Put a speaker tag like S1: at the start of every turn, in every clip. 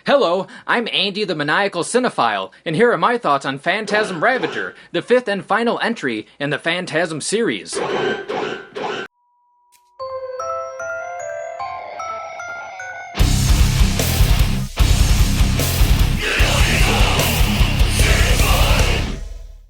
S1: Hello, I'm Andy the Maniacal Cinephile, and here are my thoughts on Phantasm Ravager, the fifth and final entry in the Phantasm series.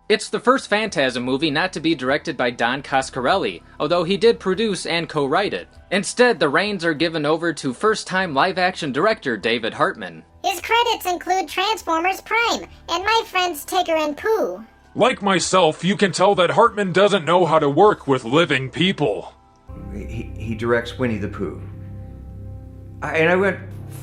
S1: It's the first Phantasm movie not to be directed by Don Coscarelli, although he did produce and co-write it. Instead, the reins are given over to first-time live-action director David Hartman.
S2: His credits include Transformers Prime and My Friends Tigger and Pooh.
S3: Like myself, you can tell that Hartman doesn't know how to work with living people.
S4: He directs Winnie the Pooh. I went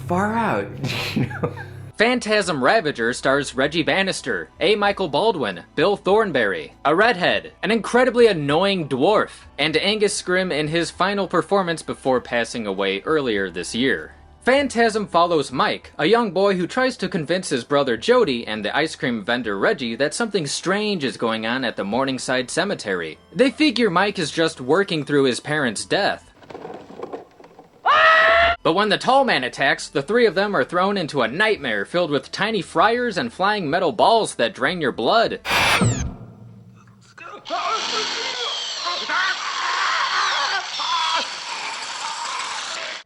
S4: far out, you know.
S1: Phantasm Ravager stars Reggie Bannister, A. Michael Baldwin, Bill Thornbury, a redhead, an incredibly annoying dwarf, and Angus Scrimm in his final performance before passing away earlier this year. Phantasm follows Mike, a young boy who tries to convince his brother Jody and the ice cream vendor Reggie that something strange is going on at the Morningside Cemetery. They figure Mike is just working through his parents' death. But when the tall man attacks, the three of them are thrown into a nightmare filled with tiny friars and flying metal balls that drain your blood.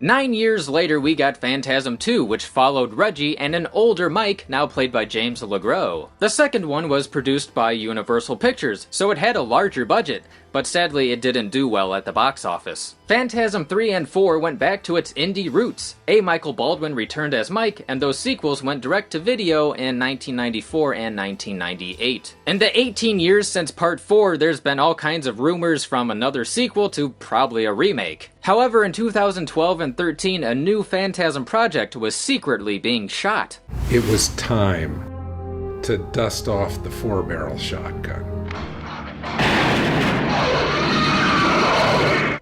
S1: 9 years later, we got Phantasm 2, which followed Reggie and an older Mike, now played by James LeGros. The second one was produced by Universal Pictures, so it had a larger budget, but sadly it didn't do well at the box office. Phantasm 3 and 4 went back to its indie roots. A. Michael Baldwin returned as Mike, and those sequels went direct to video in 1994 and 1998. In the 18 years since Part 4, there's been all kinds of rumors from another sequel to probably a remake. However, in 2012 and 13, a new Phantasm project was secretly being shot.
S5: It was time to dust off the 4-barrel shotgun.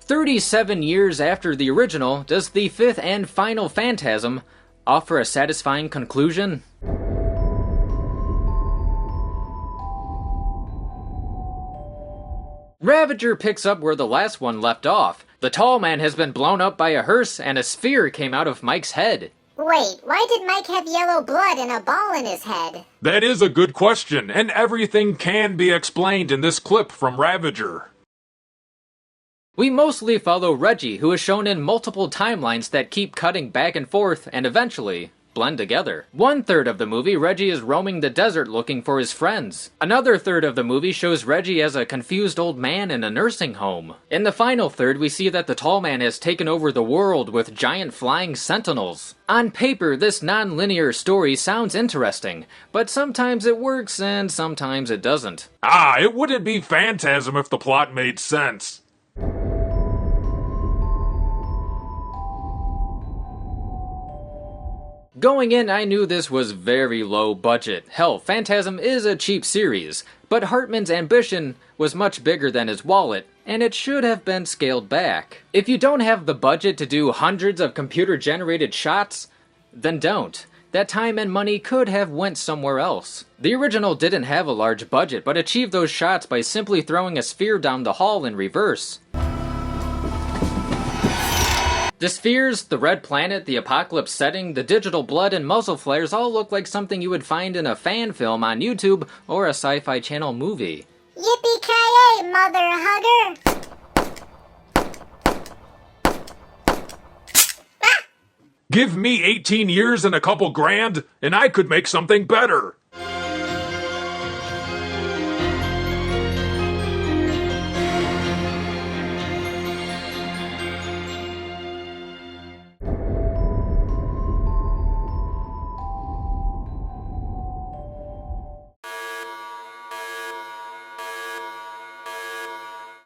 S1: 37 years after the original, does the fifth and final Phantasm offer a satisfying conclusion? Ravager picks up where the last one left off. The tall man has been blown up by a hearse and a sphere came out of Mike's head.
S2: Wait, why did Mike have yellow blood and a ball in his head?
S3: That is a good question, and everything can be explained in this clip from Ravager.
S1: We mostly follow Reggie, who is shown in multiple timelines that keep cutting back and forth and eventually blend together. 1/3 of the movie, Reggie is roaming the desert looking for his friends. Another third of the movie shows Reggie as a confused old man in a nursing home. In the final third, we see that the tall man has taken over the world with giant flying sentinels. On paper, this non-linear story sounds interesting, but sometimes it works and sometimes it doesn't.
S3: It wouldn't be Phantasm if the plot made sense.
S1: Going in, I knew this was very low budget. Hell, Phantasm is a cheap series, but Hartman's ambition was much bigger than his wallet, and it should have been scaled back. If you don't have the budget to do hundreds of computer-generated shots, then don't. That time and money could have went somewhere else. The original didn't have a large budget, but achieved those shots by simply throwing a sphere down the hall in reverse. The spheres, the red planet, the apocalypse setting, the digital blood, and muzzle flares all look like something you would find in a fan film on YouTube or a Sci-Fi Channel movie.
S2: Yippee-ki-yay, mother hugger!
S3: Give me 18 years and a couple grand, and I could make something better.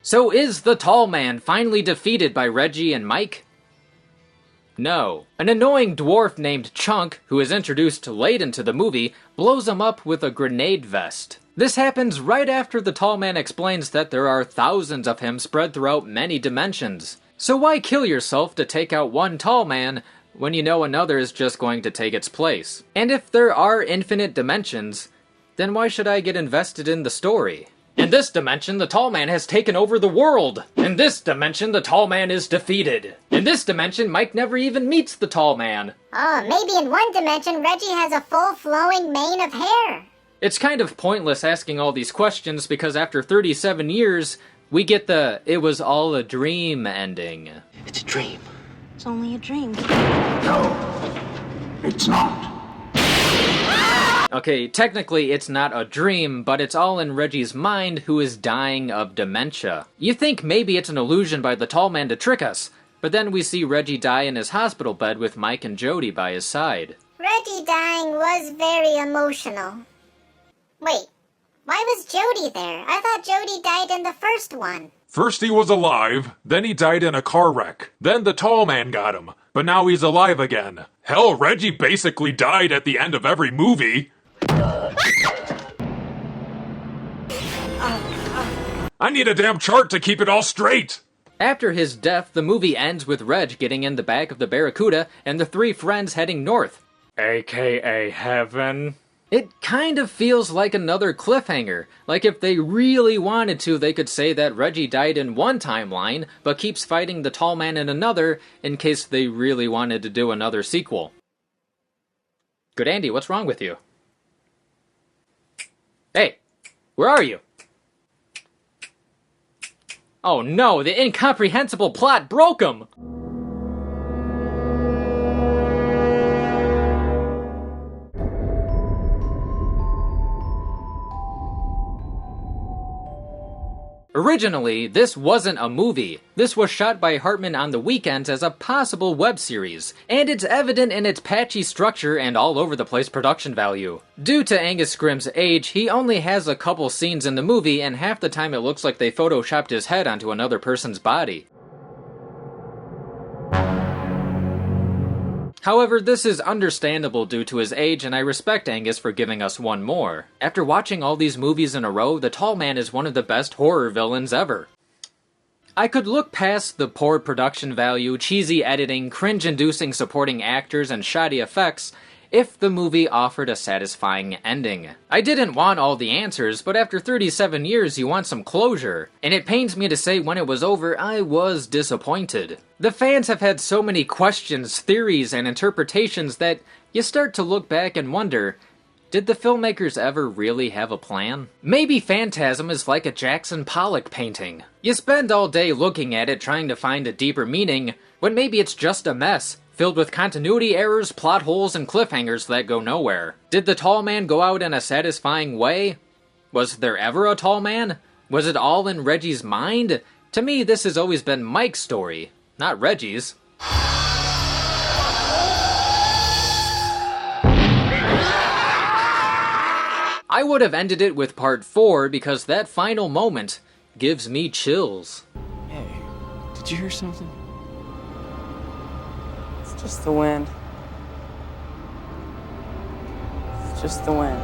S1: So is the tall man finally defeated by Reggie and Mike? No. An annoying dwarf named Chunk, who is introduced late into the movie, blows him up with a grenade vest. This happens right after the tall man explains that there are thousands of him spread throughout many dimensions. So why kill yourself to take out one tall man when you know another is just going to take its place? And if there are infinite dimensions, then why should I get invested in the story? In this dimension, the tall man has taken over the world. In this dimension, the tall man is defeated. In this dimension, Mike never even meets the tall man.
S2: Oh, maybe in one dimension Reggie has a full flowing mane of hair.
S1: It's kind of pointless asking all these questions because after 37 years, we get the "it was all a dream" ending.
S6: It's a dream.
S7: It's only a dream.
S8: No, it's not.
S1: Okay, technically it's not a dream, but it's all in Reggie's mind, who is dying of dementia. You think maybe it's an illusion by the tall man to trick us, but then we see Reggie die in his hospital bed with Mike and Jody by his side.
S2: Reggie dying was very emotional. Wait, why was Jody there? I thought Jody died in the first one.
S3: First he was alive, then he died in a car wreck. Then the tall man got him, but now he's alive again. Hell, Reggie basically died at the end of every movie. I need a damn chart to keep it all straight!
S1: After his death, the movie ends with Reg getting in the back of the Barracuda and the three friends heading north. AKA heaven. It kind of feels like another cliffhanger. Like if they really wanted to, they could say that Reggie died in one timeline, but keeps fighting the tall man in another, in case they really wanted to do another sequel. Good Andy, what's wrong with you? Hey, where are you? Oh no, the incomprehensible plot broke him! Originally, this wasn't a movie. This was shot by Hartman on the weekends as a possible web series, and it's evident in its patchy structure and all over the place production value. Due to Angus Scrimm's age, he only has a couple scenes in the movie, and half the time it looks like they photoshopped his head onto another person's body. However, this is understandable due to his age, and I respect Angus for giving us one more. After watching all these movies in a row, the Tall Man is one of the best horror villains ever. I could look past the poor production value, cheesy editing, cringe-inducing supporting actors, and shoddy effects if the movie offered a satisfying ending. I didn't want all the answers, but after 37 years you want some closure, and it pains me to say when it was over, I was disappointed. The fans have had so many questions, theories, and interpretations that you start to look back and wonder, did the filmmakers ever really have a plan? Maybe Phantasm is like a Jackson Pollock painting. You spend all day looking at it trying to find a deeper meaning, when maybe it's just a mess, filled with continuity errors, plot holes, and cliffhangers that go nowhere. Did the Tall Man go out in a satisfying way? Was there ever a Tall Man? Was it all in Reggie's mind? To me, this has always been Mike's story, not Reggie's. I would have ended it with part 4 because that final moment gives me chills.
S6: Hey, did you hear something?
S9: It's just the wind. It's just the wind.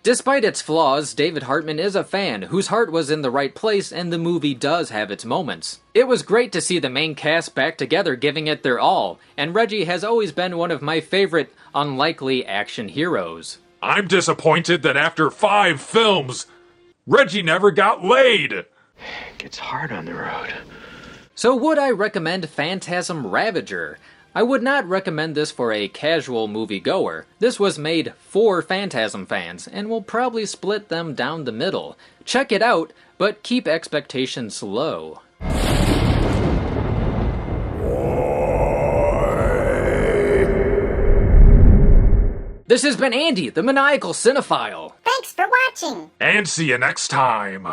S1: Despite its flaws, David Hartman is a fan whose heart was in the right place, and the movie does have its moments. It was great to see the main cast back together giving it their all, and Reggie has always been one of my favorite unlikely action heroes.
S3: I'm disappointed that after 5 films, Reggie never got laid!
S6: It gets hard on the road.
S1: So would I recommend Phantasm Ravager? I would not recommend this for a casual moviegoer. This was made for Phantasm fans, and will probably split them down the middle. Check it out, but keep expectations low. This has been Andy, the Maniacal Cinephile.
S2: Thanks for watching.
S3: And see you next time.